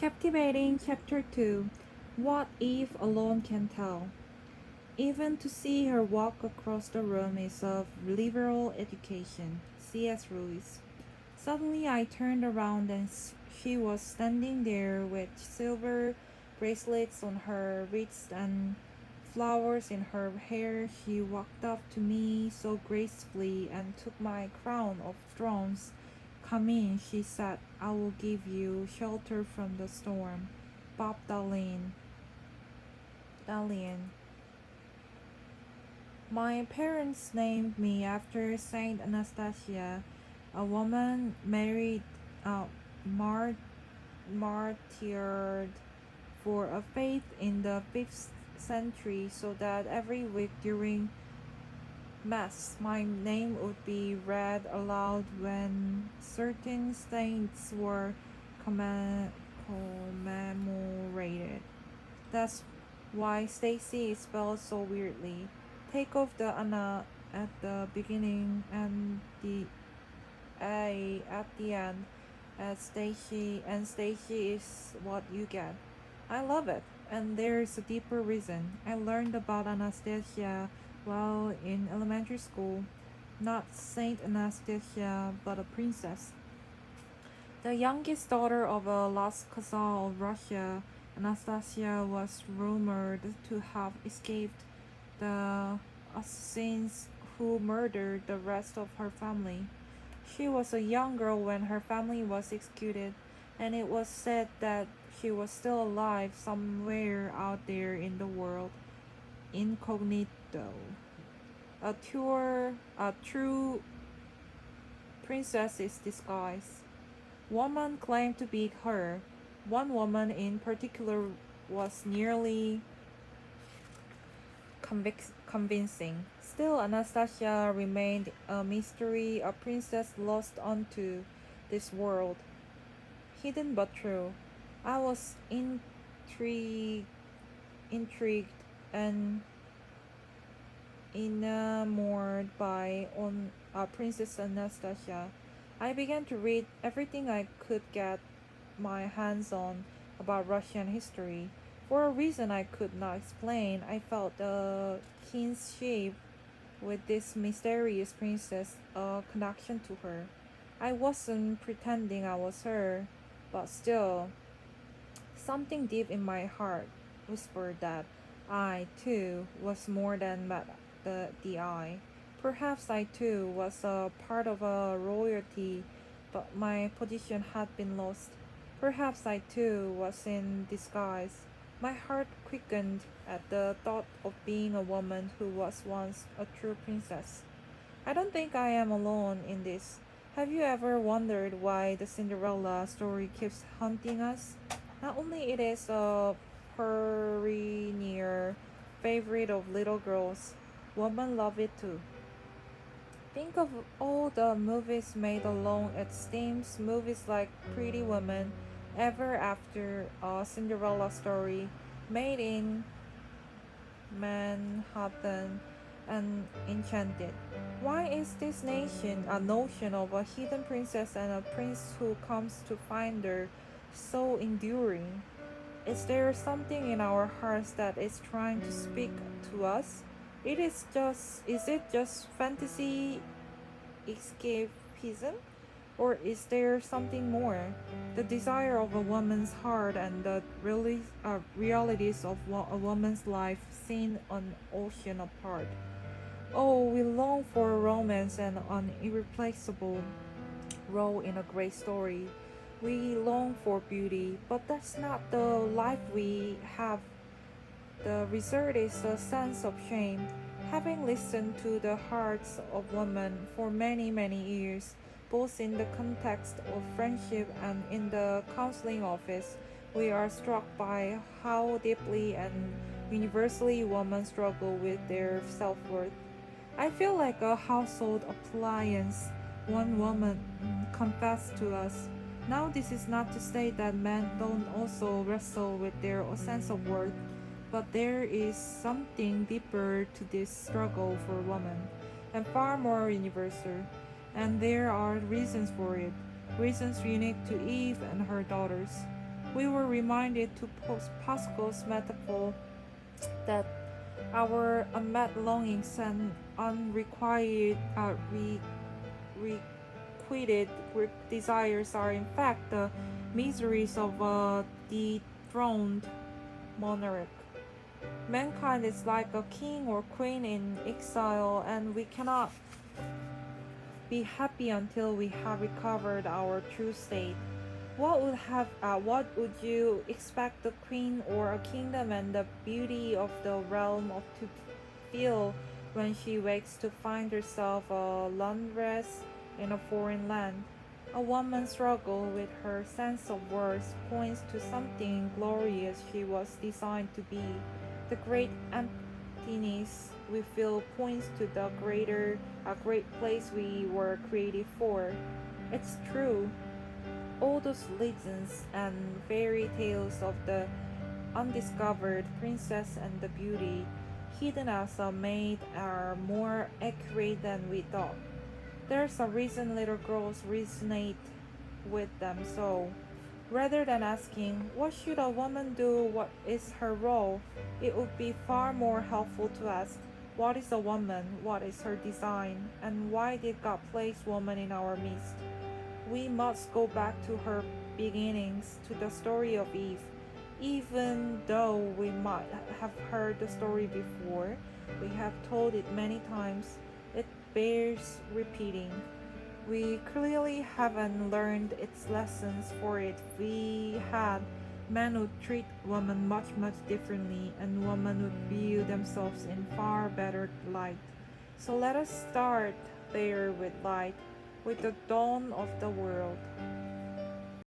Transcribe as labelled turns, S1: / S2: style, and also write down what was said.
S1: Captivating chapter 2. What if alone can tell? Even to see her walk across the room is of liberal education. C.S. Lewis. Suddenly I turned around and she was standing there with silver bracelets on her wrists and flowers in her hair. She walked up to me so gracefully and took my crown of thorns. Come in, she said. I will give you shelter from the storm. Bob Dallin. Dalian. My parents named me after Saint Anastasia, a woman uh, mar- martyred for a faith in the 5th century, so that every week during Mass my name would be read aloud when certain saints were commemorated. That's why Stacy is spelled so weirdly. Take off the Anna at the beginning and the A at the end, and Stacy is what you get. I love it, and there's a deeper reason. I learned about Anastasia while in elementary school. Not Saint Anastasia, but a princess. The youngest daughter of a last Khazar of Russia, Anastasia was rumored to have escaped the assassins who murdered the rest of her family. She was a young girl when her family was executed, and it was said that she was still alive somewhere out there in the world, incognito. A true princess's disguise. Woman claimed to be her. One woman in particular was nearly convincing. Still, Anastasia remained a mystery, a princess lost onto this world. Hidden but true. I was intrigued and enamored by Princess Anastasia. I began to read everything I could get my hands on about Russian history. For a reason I could not explain, I felt a kinship with this mysterious princess, a connection to her. I wasn't pretending I was her, but still, something deep in my heart whispered that I, too, was more than met the eye. Perhaps I, too, was a part of a royalty, but my position had been lost. Perhaps I, too, was in disguise. My heart quickened at the thought of being a woman who was once a true princess. I don't think I am alone in this. Have you ever wondered why the Cinderella story keeps haunting us? Not only it is a perennial favorite of little girls, women love it too. Think of all the movies made along its themes, movies like Pretty Woman, Ever After, a Cinderella Story, Made in Manhattan, and Enchanted. Why is this nation a notion of a hidden princess and a prince who comes to find her so enduring? Is there something in our hearts that is trying to speak to us? Is it just fantasy escapism? Or is there something more? The desire of a woman's heart and the realities of a woman's life seen an ocean apart. Oh, we long for romance and an irreplaceable role in a great story. We long for beauty, but that's not the life we have. The result is a sense of shame. Having listened to the hearts of women for many, many years, both in the context of friendship and in the counseling office, we are struck by how deeply and universally women struggle with their self worth. I feel like a household appliance, one woman confessed to us. Now, this is not to say that men don't also wrestle with their sense of worth, but there is something deeper to this struggle for women, and far more universal. And there are reasons for it, reasons unique to Eve and her daughters. We were reminded to Pascal's metaphor that our unmet longings and unrequited requited desires are in fact the miseries of a dethroned monarch. Mankind is like a king or queen in exile, and we cannot be happy until we have recovered our true state. What would you expect the queen or a kingdom and the beauty of the realm of to feel when she wakes to find herself a laundress in a foreign land? A woman's struggle with her sense of worth points to something glorious she was designed to be. The great emptiness we feel points to the a great place we were created for. It's true. All those legends and fairy tales of the undiscovered princess and the beauty hidden as a maid are more accurate than we thought. There's a reason little girls resonate with them so. Rather than asking, what should a woman do? What is her role? It would be far more helpful to ask, what is a woman? What is her design? And why did God place woman in our midst? We must go back to her beginnings, to the story of Eve. Even though we might have heard the story before, we have told it many times, it bears repeating. We clearly haven't learned its lessons, for if we had, men would treat women much differently, and women would view themselves in far better light. So let us start there with light, with the dawn of the world.